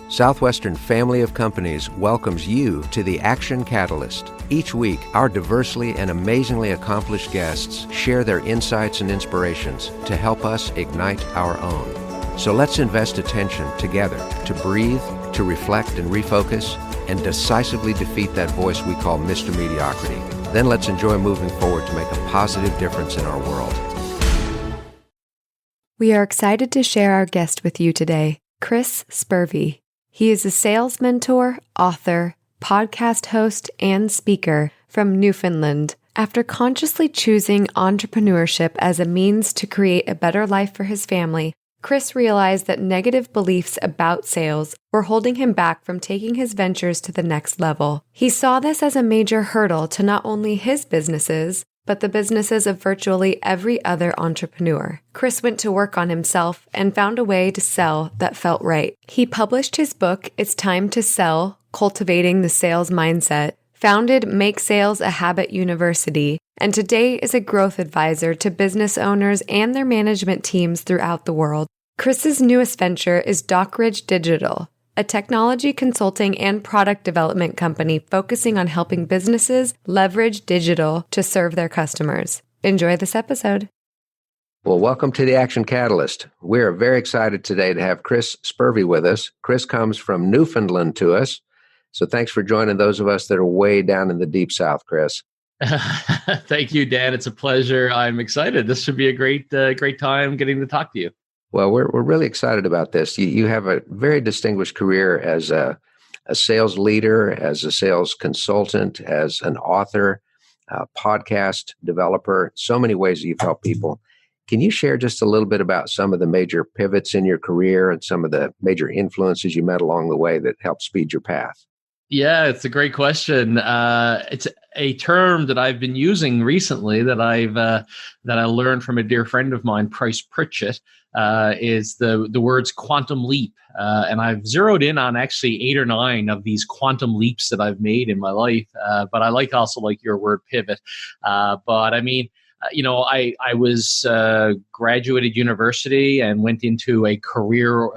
Southwestern Family of Companies welcomes you to the Action Catalyst. Each week, our diversely and amazingly accomplished guests share their insights and inspirations to help us ignite our own. So let's invest attention together to breathe, to reflect and refocus, and decisively defeat that voice we call Mr. Mediocrity. Then let's enjoy moving forward to make a positive difference in our world. We are excited to share our guest with you today, Chris Spurvey. He is a sales mentor, author, podcast host, and speaker from Newfoundland. After consciously choosing entrepreneurship as a means to create a better life for his family, Chris realized that negative beliefs about sales were holding him back from taking his ventures to the next level. He saw this as a major hurdle to not only his businesses, but the businesses of virtually every other entrepreneur. Chris went to work on himself and found a way to sell that felt right. He published his book, It's Time to Sell, Cultivating the Sales Mindset, founded Make Sales a Habit University, and today is a growth advisor to business owners and their management teams throughout the world. Chris's newest venture is Dockridge Digital, a technology consulting and product development company focusing on helping businesses leverage digital to serve their customers. Enjoy this episode. Well, welcome to the Action Catalyst. We are very excited today to have Chris Spurvey with us. Chris comes from Newfoundland to us, so thanks for joining those of us that are way down in the deep south, Chris. Thank you, Dan. It's a pleasure. I'm excited. This should be a great time getting to talk to you. Well, we're really excited about this. You have a very distinguished career as a sales leader, as a sales consultant, as an author, a podcast developer, so many ways that you've helped people. Can you share just a little bit about some of the major pivots in your career and some of the major influences you met along the way that helped speed your path? Yeah, it's a great question. It's a term that I've been using recently that I learned from a dear friend of mine, Price Pritchett, is the words quantum leap. And I've zeroed in on actually 8 or 9 of these quantum leaps that I've made in my life. But I also like your word pivot. But I mean, I was graduated university and went into a career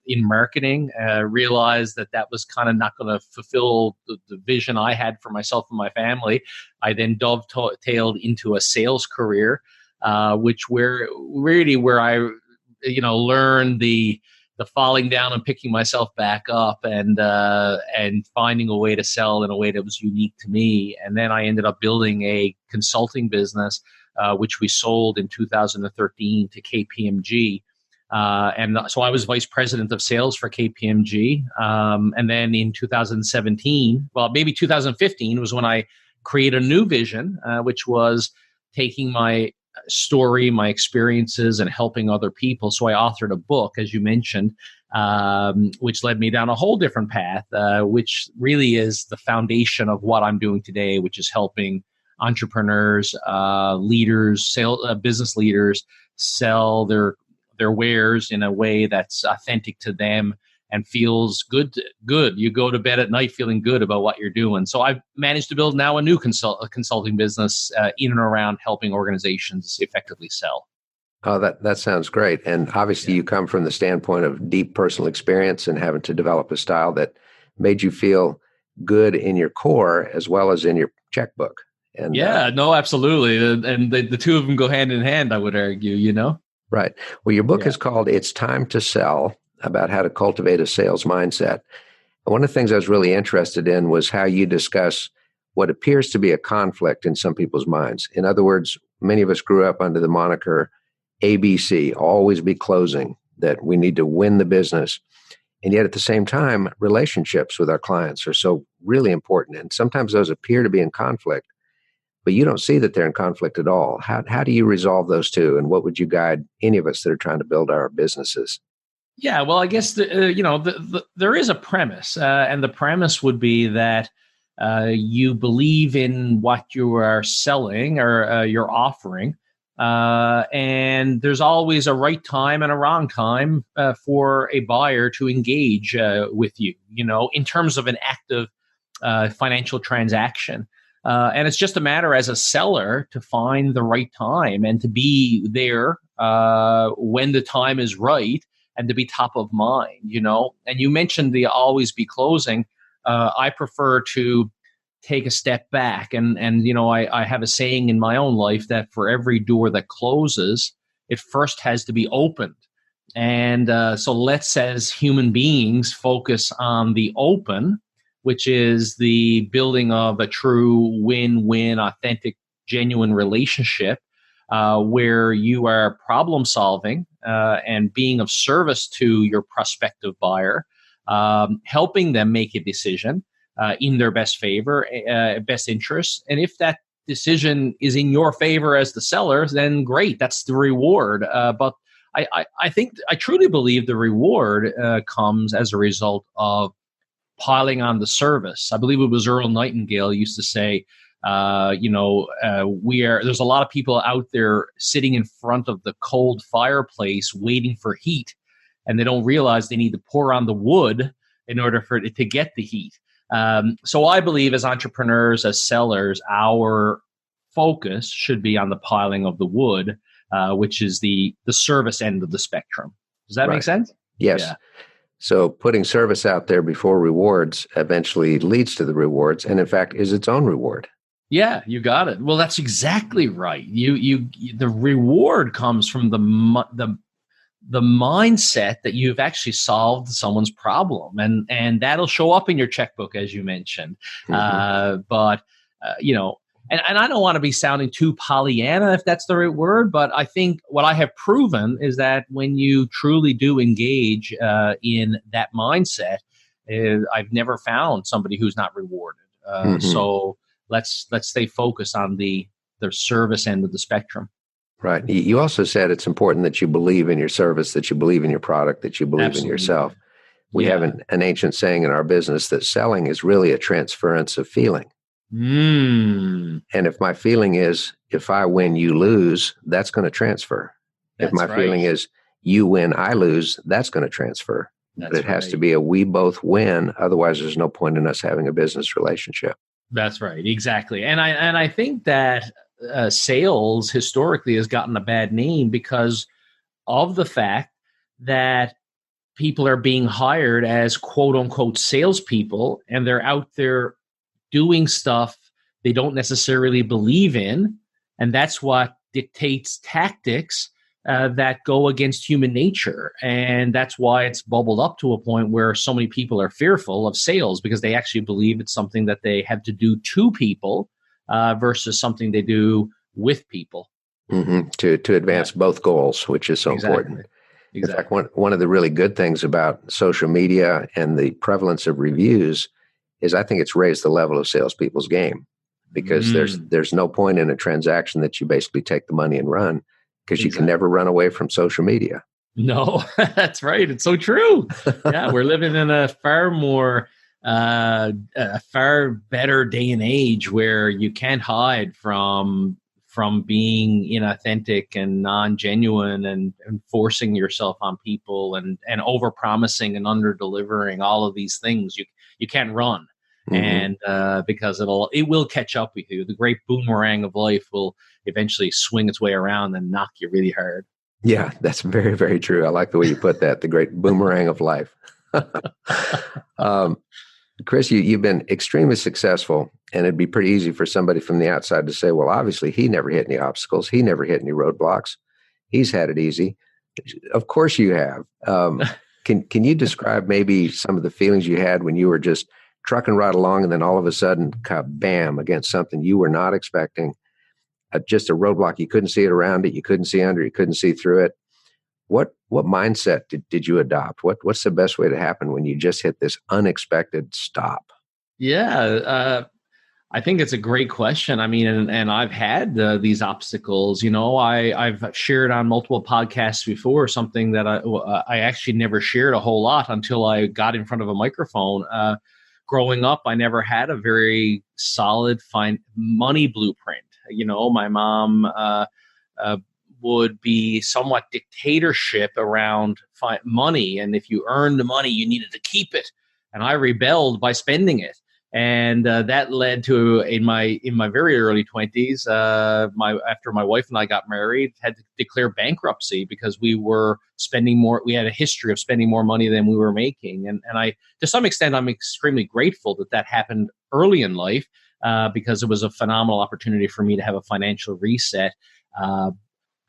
in marketing. Realized that was kind of not going to fulfill the vision I had for myself and my family. I then dovetailed into a sales career, where I learned the falling down and picking myself back up and finding a way to sell in a way that was unique to me. And then I ended up building a consulting business, which we sold in 2013 to KPMG. And so I was vice president of sales for KPMG. And then in 2017, well, maybe 2015 was when I created a new vision, which was taking my story, my experiences, and helping other people. So I authored a book, as you mentioned, which led me down a whole different path, which really is the foundation of what I'm doing today, which is helping entrepreneurs, leaders, business leaders sell their wares in a way that's authentic to them and feels good. You go to bed at night feeling good about what you're doing. So I've managed to build now a new consulting business in and around helping organizations effectively sell. Oh, that sounds great. And obviously you come from the standpoint of deep personal experience and having to develop a style that made you feel good in your core as well as in your checkbook. And no, absolutely. And the two of them go hand in hand, I would argue, Right. Well, your book is called It's Time to Sell, about how to cultivate a sales mindset. And one of the things I was really interested in was how you discuss what appears to be a conflict in some people's minds. In other words, many of us grew up under the moniker ABC, always be closing, that we need to win the business. And yet at the same time, relationships with our clients are so really important. And sometimes those appear to be in conflict, but you don't see that they're in conflict at all. How do you resolve those two? And what would you guide any of us that are trying to build our businesses? Yeah, well, I guess there is a premise, and the premise would be that you believe in what you are selling or you're offering, and there's always a right time and a wrong time for a buyer to engage with you, in terms of an active financial transaction. And it's just a matter as a seller to find the right time and to be there when the time is right and to be top of mind, And you mentioned the always be closing. I prefer to take a step back. And I have a saying in my own life that for every door that closes, it first has to be opened. And so let's, as human beings, focus on the open, which is the building of a true win-win, authentic, genuine relationship where you are problem solving and being of service to your prospective buyer, helping them make a decision in their best favor, best interest. And if that decision is in your favor as the seller, then great, that's the reward. But I truly believe the reward comes as a result of piling on the service. I believe it was Earl Nightingale used to say, there's a lot of people out there sitting in front of the cold fireplace waiting for heat, and they don't realize they need to pour on the wood in order for it to get the heat. So I believe as entrepreneurs, as sellers, our focus should be on the piling of the wood, which is the service end of the spectrum. Does that make sense? Yes. Yeah. So putting service out there before rewards eventually leads to the rewards, and in fact is its own reward. Yeah, you got it. Well, that's exactly right. The reward comes from the mindset that you've actually solved someone's problem, and that'll show up in your checkbook, as you mentioned. But And I don't want to be sounding too Pollyanna, if that's the right word, but I think what I have proven is that when you truly do engage in that mindset, I've never found somebody who's not rewarded. So let's stay focused on the service end of the spectrum. Right. You also said it's important that you believe in your service, that you believe in your product, that you believe in yourself. We have an ancient saying in our business that selling is really a transference of feeling. And if my feeling is, if I win, you lose, that's going to transfer. If my feeling is, you win, I lose, that's going to transfer. But it has to be a we both win. Otherwise, there's no point in us having a business relationship. That's right. Exactly. And I think that sales historically has gotten a bad name because of the fact that people are being hired as quote unquote salespeople, and they're out there doing stuff they don't necessarily believe in. And that's what dictates tactics that go against human nature. And that's why it's bubbled up to a point where so many people are fearful of sales, because they actually believe it's something that they have to do to people versus something they do with people. To advance both goals, which is so important. In fact, one of the really good things about social media and the prevalence of reviews is I think it's raised the level of salespeople's game, because there's no point in a transaction that you basically take the money and run, because you can never run away from social media. No, that's right. It's so true. Yeah, we're living in a far better day and age where you can't hide from being inauthentic and non-genuine and forcing yourself on people and over-promising and under-delivering, all of these things. You can't run. And because it will catch up with you. The great boomerang of life will eventually swing its way around and knock you really hard. Yeah, that's very, very true. I like the way you put that, the great boomerang of life. Chris, you've been extremely successful, and it'd be pretty easy for somebody from the outside to say, well, obviously he never hit any obstacles. He never hit any roadblocks. He's had it easy. Of course you have. Can you describe maybe some of the feelings you had when you were just trucking right along, and then all of a sudden, bam, against something you were not expecting, just a roadblock. You couldn't see it around it. You couldn't see under it. You couldn't see through it. What mindset did you adopt? What's the best way to happen when you just hit this unexpected stop? Yeah, I think it's a great question. I mean, and I've had these obstacles. I've shared on multiple podcasts before something that I actually never shared a whole lot until I got in front of a microphone. Growing up, I never had a very solid money blueprint. My mom would be somewhat dictatorship around money. And if you earned the money, you needed to keep it. And I rebelled by spending it. And that led to in my very early 20s, after my wife and I got married, had to declare bankruptcy because we were spending more. We had a history of spending more money than we were making, and I, to some extent, I'm extremely grateful that happened early in life because it was a phenomenal opportunity for me to have a financial reset.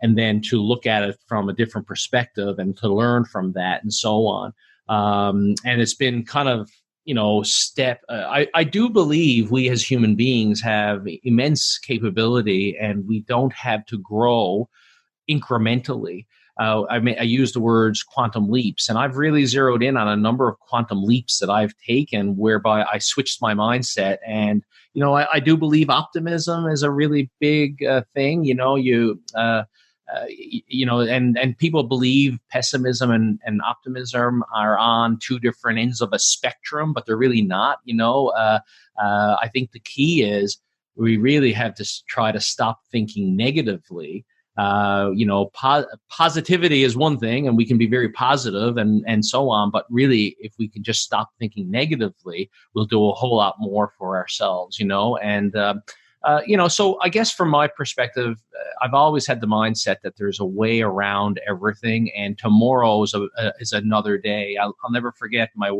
And then to look at it from a different perspective and to learn from that and so on. And it's been kind of, I do believe we as human beings have immense capability and we don't have to grow incrementally. I use the words quantum leaps, and I've really zeroed in on a number of quantum leaps that I've taken whereby I switched my mindset. And, I do believe optimism is a really big thing. And people believe pessimism and optimism are on two different ends of a spectrum, but they're really not. I think the key is we really have to try to stop thinking negatively. Positivity is one thing, and we can be very positive and so on. But really, if we can just stop thinking negatively, we'll do a whole lot more for ourselves. So I guess from my perspective, I've always had the mindset that there's a way around everything, and tomorrow is another day. I'll never forget my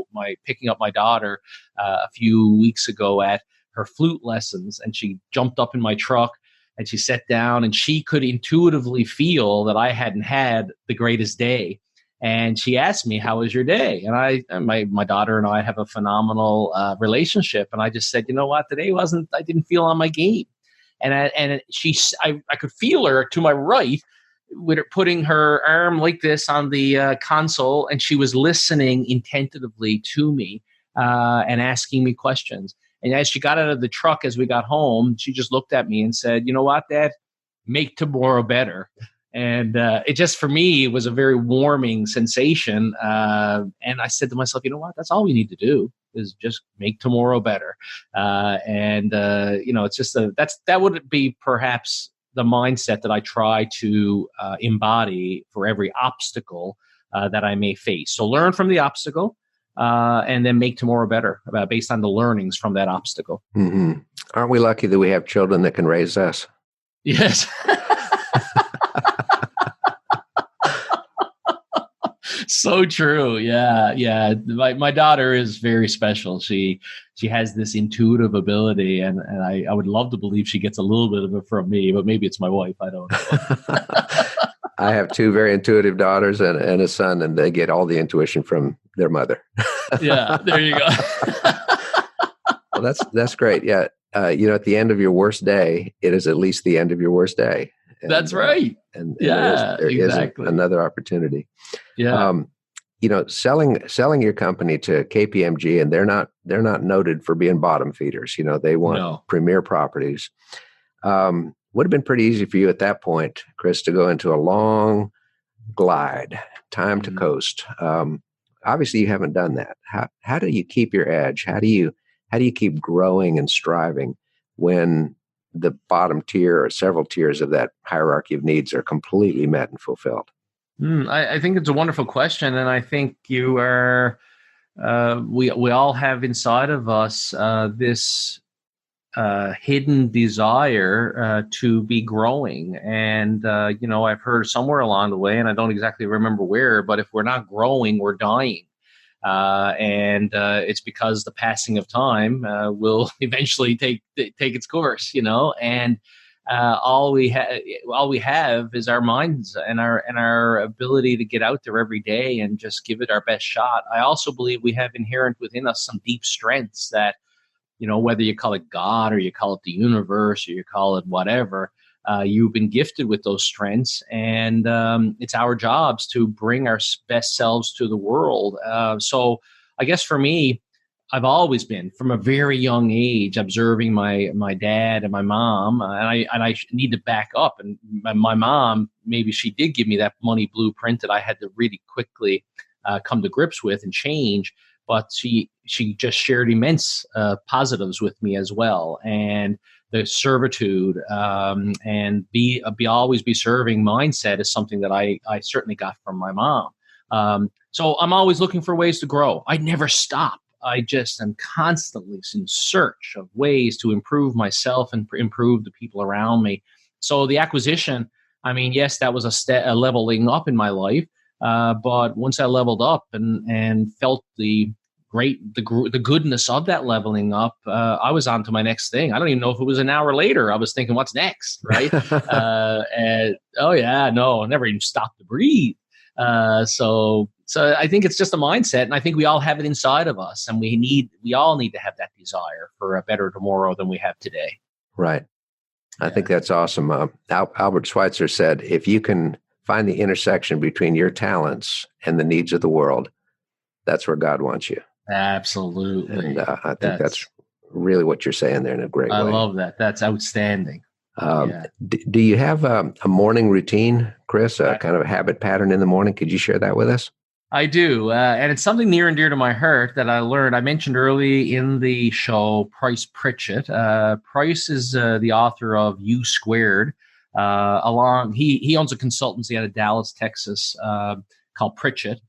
picking up my daughter a few weeks ago at her flute lessons, and she jumped up in my truck and she sat down, and she could intuitively feel that I hadn't had the greatest day. And she asked me, "How was your day?" And my daughter and I have a phenomenal relationship. And I just said, "You know what? Today I didn't feel on my game." I could feel her to my right with her putting her arm like this on the console, and she was listening attentively to me and asking me questions. And as she got out of the truck, as we got home, she just looked at me and said, "You know what, Dad? Make tomorrow better." And it just, for me, it was a very warming sensation. And I said to myself, you know what? That's all we need to do is just make tomorrow better. It's just that would be perhaps the mindset that I try to embody for every obstacle that I may face. So learn from the obstacle and then make tomorrow better based on the learnings from that obstacle. Mm-hmm. Aren't we lucky that we have children that can raise us? Yes. So true. Yeah. My daughter is very special. She has this intuitive ability, and I would love to believe she gets a little bit of it from me, but maybe it's my wife. I don't know. I have two very intuitive daughters and a son, and they get all the intuition from their mother. Yeah, there you go. Well, that's great. Yeah. At the end of your worst day, it is at least the end of your worst day. And, that's right. And there exactly. is another opportunity. Yeah. Selling your company to KPMG, and they're not noted for being bottom feeders. They want premier properties. Would have been pretty easy for you at that point, Chris, to go into a long glide, time to coast. Obviously, you haven't done that. How do you keep your edge? How do you keep growing and striving when the bottom tier or several tiers of that hierarchy of needs are completely met and fulfilled? I think it's a wonderful question, and I think you are. We all have inside of us this hidden desire to be growing, and I've heard somewhere along the way, and I don't exactly remember where, but if we're not growing, we're dying. And it's because the passing of time will eventually take its course, and all we have is our minds and our ability to get out there every day and just give it our best shot. I also believe we have inherent within us some deep strengths that, whether you call it God or you call it the universe or you call it whatever, you've been gifted with those strengths, and it's our jobs to bring our best selves to the world. So I guess for me, I've always been, from a very young age, observing my dad and my mom, and I need to back up. And my mom, maybe she did give me that money blueprint that I had to really quickly come to grips with and change. But she just shared immense positives with me as well, and the servitude and always be serving mindset is something that I certainly got from my mom. So I'm always looking for ways to grow. I never stop. I just am constantly in search of ways to improve myself and improve the people around me. So the acquisition, I mean, yes, that was a leveling up in my life. But once I leveled up and felt the goodness of that leveling up, I was on to my next thing. I don't even know if it was an hour later. I was thinking, what's next, right? And oh yeah, no, I never even stopped to breathe. So I think it's just a mindset, and I think we all have it inside of us, and we all need to have that desire for a better tomorrow than we have today. Right. I think that's awesome. Albert Schweitzer said, if you can find the intersection between your talents and the needs of the world, that's where God wants you. Absolutely. And I think that's really what you're saying there in a great way. I love that. That's outstanding. Do you have a morning routine, Chris, a kind of a habit pattern in the morning? Could you share that with us? I do. And it's something near and dear to my heart that I learned. I mentioned early in the show, Price Pritchett. Price is the author of U Squared. He owns a consultancy out of Dallas, Texas, called Pritchett.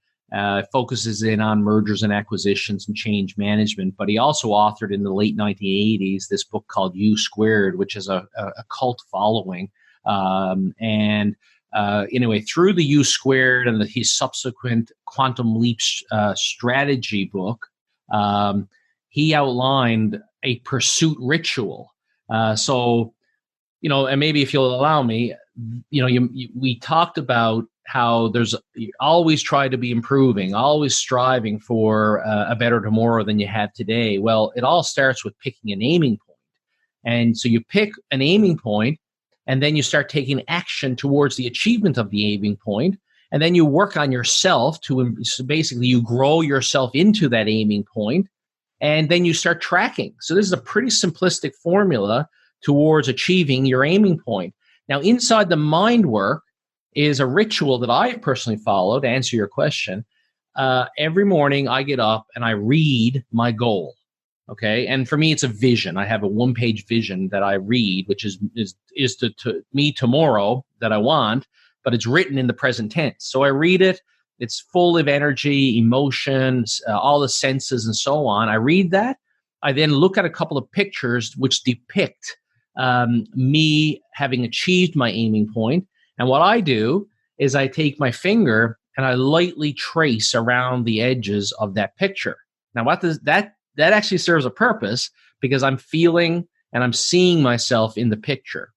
Focuses in on mergers and acquisitions and change management. But he also authored in the late 1980s this book called U Squared, which is a cult following. Anyway, through the U Squared and his subsequent Quantum Leap strategy book, he outlined a pursuit ritual. And maybe if you'll allow me, we talked about how you always try to be improving, always striving for a better tomorrow than you have today. Well, it all starts with picking an aiming point. And so you pick an aiming point, and then you start taking action towards the achievement of the aiming point. And then you work on yourself so basically you grow yourself into that aiming point, and then you start tracking. So this is a pretty simplistic formula towards achieving your aiming point. Now, inside the mind work is a ritual that I personally follow to answer your question. Every morning I get up and I read my goal. Okay. And for me, it's a vision. I have a one-page vision that I read, which is to me tomorrow that I want, but it's written in the present tense. So I read it. It's full of energy, emotions, all the senses and so on. I read that. I then look at a couple of pictures which depict me having achieved my aiming point. And what I do is I take my finger and I lightly trace around the edges of that picture. Now, what does that actually serves a purpose, because I'm feeling and I'm seeing myself in the picture.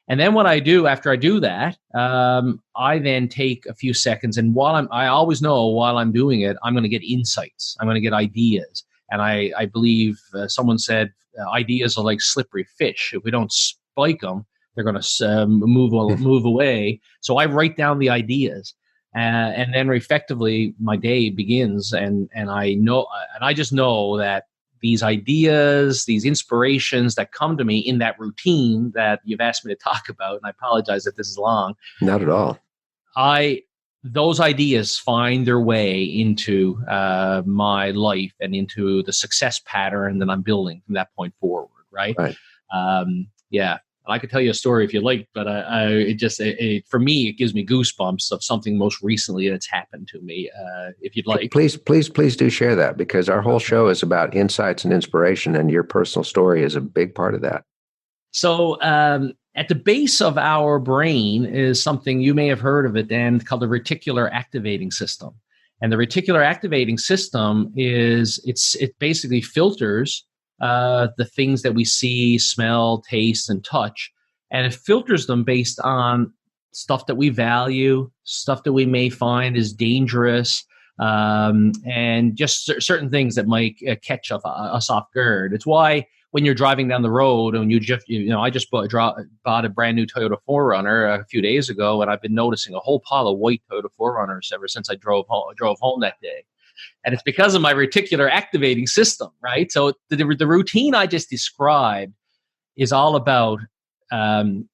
And then what I do after I do that, I then take a few seconds, and I always know while I'm doing it, I'm going to get insights. I'm going to get ideas. And I believe someone said ideas are like slippery fish. If we don't spike them, they're going to move away. So I write down the ideas, and then effectively my day begins. And I just know that these ideas, these inspirations that come to me in that routine that you've asked me to talk about, and I apologize if this is long. Not at all. Those ideas find their way into my life and into the success pattern that I'm building from that point forward. Right. Yeah. I could tell you a story if you like, but for me, it gives me goosebumps of something most recently that's happened to me. If you'd like, please do share that, because our whole show is about insights and inspiration, and your personal story is a big part of that. So, at the base of our brain is something you may have heard of it, Dan, called the reticular activating system. And the reticular activating system it basically filters the things that we see, smell, taste, and touch. And it filters them based on stuff that we value, stuff that we may find is dangerous, and just certain things that might catch us off guard. It's why when you're driving down the road and I just bought a brand new Toyota 4Runner a few days ago, and I've been noticing a whole pile of white Toyota 4Runners ever since I drove home that day. And it's because of my reticular activating system, right? So the routine I just described is all about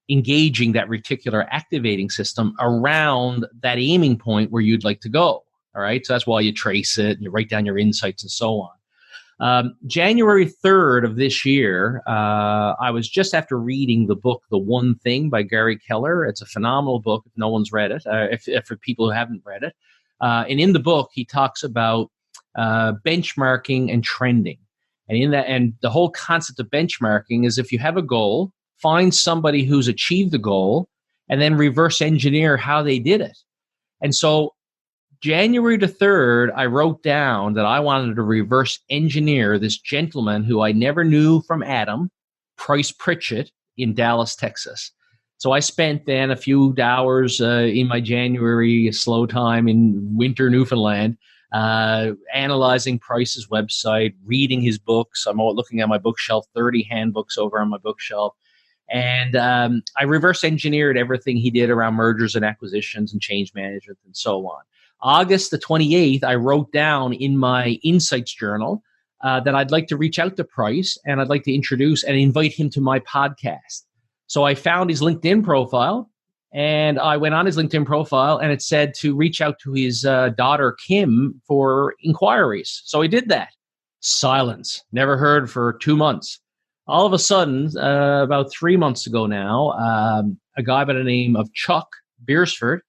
engaging that reticular activating system around that aiming point where you'd like to go, all right? So that's why you trace it and you write down your insights and so on. January 3rd of this year, I was just after reading the book, The One Thing by Gary Keller. It's a phenomenal book if no one's read it, if for people who haven't read it. And in the book, he talks about benchmarking and trending. And the whole concept of benchmarking is if you have a goal, find somebody who's achieved the goal and then reverse engineer how they did it. And so January the 3rd, I wrote down that I wanted to reverse engineer this gentleman who I never knew from Adam, Price Pritchett, in Dallas, Texas. So I spent then a few hours in my January slow time in winter Newfoundland, analyzing Price's website, reading his books. I'm looking at my bookshelf, 30 handbooks over on my bookshelf. And I reverse engineered everything he did around mergers and acquisitions and change management and so on. August the 28th, I wrote down in my insights journal that I'd like to reach out to Price and I'd like to introduce and invite him to my podcast. So I found his LinkedIn profile and I went on his LinkedIn profile and it said to reach out to his daughter, Kim, for inquiries. So I did that. Silence. Never heard for 2 months. All of a sudden, about 3 months ago now, a guy by the name of Chuck Bradford,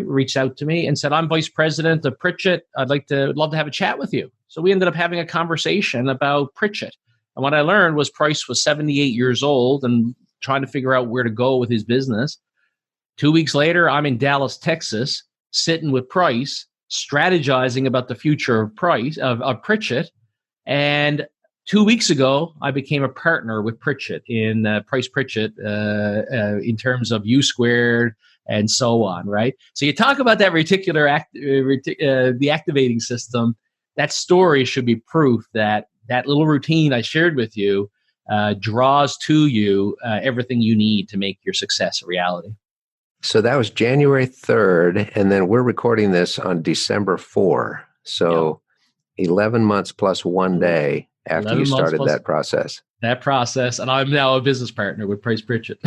reached out to me and said, I'm vice president of Pritchett. I'd love to have a chat with you. So we ended up having a conversation about Pritchett. And what I learned was Price was 78 years old and trying to figure out where to go with his business. 2 weeks later, I'm in Dallas, Texas, sitting with Price, strategizing about the future of Pritchett. And 2 weeks ago, I became a partner with Pritchett in Price Pritchett in terms of U squared and so on, right? So you talk about that the activating system. That story should be proof that that little routine I shared with you draws to you everything you need to make your success a reality. So that was January 3rd, and then we're recording this on December 4. So 11 months plus 1 day after you started that process. And I'm now a business partner with Price Pritchett.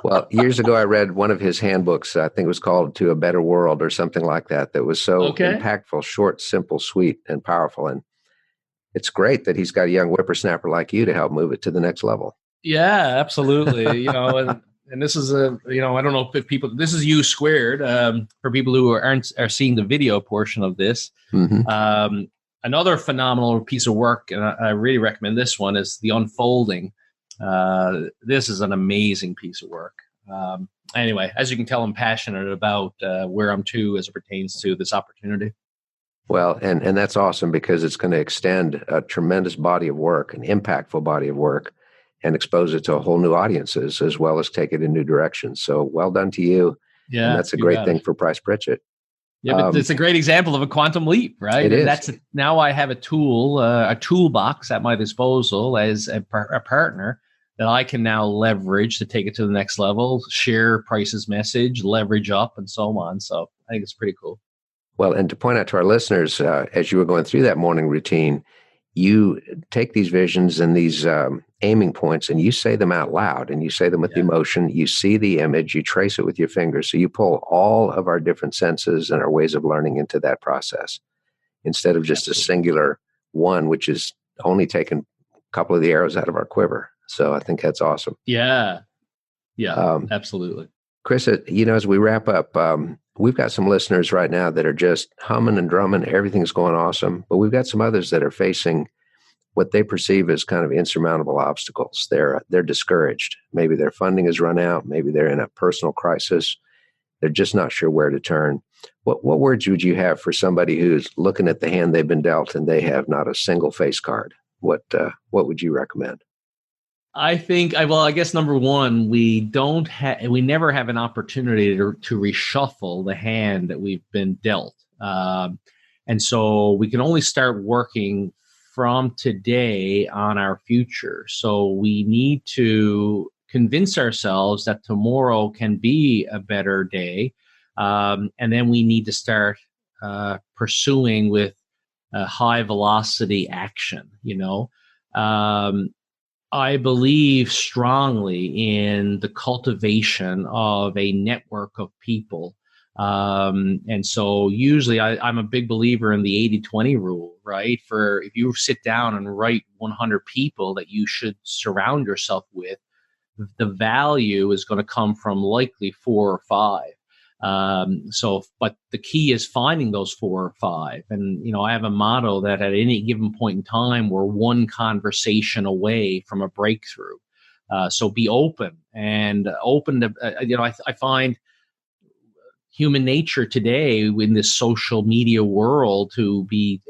Well, years ago, I read one of his handbooks. I think it was called To a Better World or something like that. That was so impactful, short, simple, sweet, and powerful. And it's great that he's got a young whippersnapper like you to help move it to the next level. Yeah, absolutely. And this is I don't know if people, this is U squared for people who are seeing the video portion of this. Mm-hmm. Another phenomenal piece of work, and I really recommend this one, is The Unfolding. This is an amazing piece of work. Anyway, as you can tell, I'm passionate about where I'm to as it pertains to this opportunity. Well, and that's awesome because it's going to extend a tremendous body of work, an impactful body of work, and expose it to a whole new audiences as well as take it in new directions. So well done to you. Yeah, and that's a great thing for Price Pritchett. Yeah, but it's a great example of a quantum leap, right? It is. Now I have a toolbox at my disposal as a partner that I can now leverage to take it to the next level, share Price's message, leverage up, and so on. So I think it's pretty cool. Well, and to point out to our listeners, as you were going through that morning routine, you take these visions and these aiming points and you say them out loud and you say them with emotion. You see the image, you trace it with your fingers. So you pull all of our different senses and our ways of learning into that process instead of just a singular one, which is only taking a couple of the arrows out of our quiver. So I think that's awesome. Yeah, absolutely. Chris, as we wrap up, we've got some listeners right now that are just humming and drumming. Everything's going awesome. But we've got some others that are facing what they perceive as kind of insurmountable obstacles. They're discouraged. Maybe their funding has run out. Maybe they're in a personal crisis. They're just not sure where to turn. What words would you have for somebody who's looking at the hand they've been dealt and they have not a single face card? What would you recommend? I think, I guess number one, we never have an opportunity to reshuffle the hand that we've been dealt. And so we can only start working from today on our future. So we need to convince ourselves that tomorrow can be a better day. And then we need to start pursuing with high velocity action, I believe strongly in the cultivation of a network of people. And so usually I'm a big believer in the 80-20 rule, right? For if you sit down and write 100 people that you should surround yourself with, the value is going to come from likely 4 or 5. But the key is finding those 4 or 5. And, I have a motto that at any given point in time, we're one conversation away from a breakthrough. So be open to, I find human nature today in this social media world to be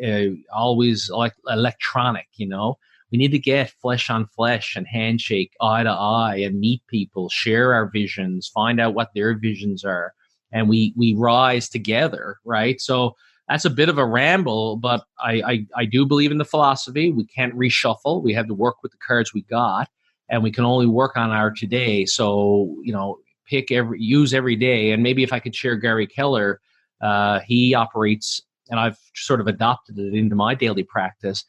always like electronic, We need to get flesh on flesh and handshake eye to eye and meet people, share our visions, find out what their visions are. And we rise together, right? So that's a bit of a ramble, but I do believe in the philosophy. We can't reshuffle. We have to work with the cards we got, and we can only work on our today. So, use every day. And maybe if I could share Gary Keller, he operates, and I've sort of adopted it into my daily practice.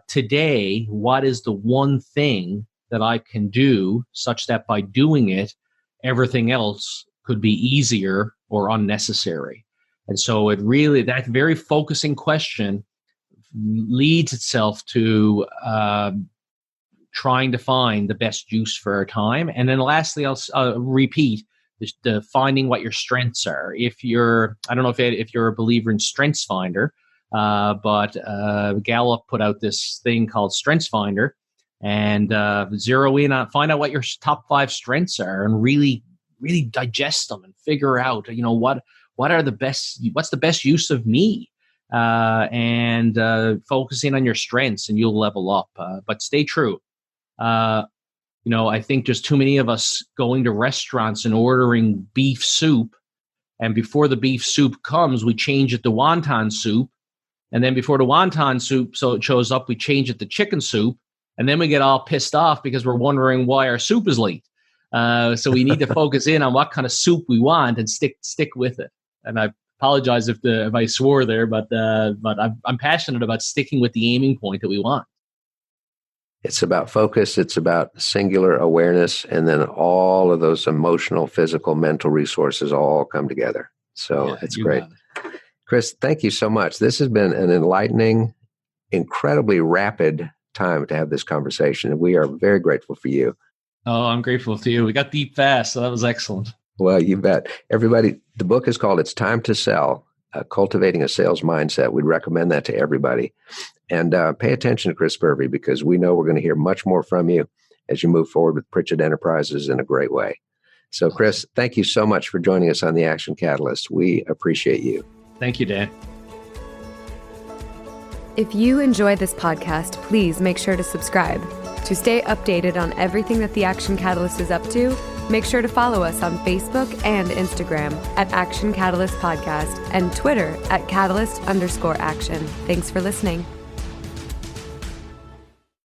Today, what is the one thing that I can do such that by doing it, everything else could be easier or unnecessary? And so that very focusing question leads itself to trying to find the best use for our time. And then lastly, I'll repeat the finding what your strengths are. I don't know if you're a believer in StrengthsFinder, but Gallup put out this thing called StrengthsFinder, and zero in on, find out what your top 5 strengths are, and really digest them and figure out, what's the best use of me, and focusing on your strengths, and you'll level up. But stay true. I think just too many of us going to restaurants and ordering beef soup, and before the beef soup comes, we change it to wonton soup. And then before the wonton soup shows up, we change it to chicken soup. And then we get all pissed off because we're wondering why our soup is late. So we need to focus in on what kind of soup we want and stick with it. And I apologize if I swore there, but I'm passionate about sticking with the aiming point that we want. It's about focus. It's about singular awareness. And then all of those emotional, physical, mental resources all come together. So it's great. Chris, thank you so much. This has been an enlightening, incredibly rapid time to have this conversation. And we are very grateful for you. Oh, I'm grateful to you. We got deep fast, so that was excellent. Well, you bet. Everybody, the book is called It's Time to Sell, Cultivating a Sales Mindset. We'd recommend that to everybody. And pay attention to Chris Spurvey, because we know we're going to hear much more from you as you move forward with Pritchett Enterprises in a great way. So, Chris, thank you so much for joining us on The Action Catalyst. We appreciate you. Thank you, Dan. If you enjoy this podcast, please make sure to subscribe. To stay updated on everything that The Action Catalyst is up to, make sure to follow us on Facebook and Instagram at Action Catalyst Podcast and Twitter at Catalyst_Action. Thanks for listening.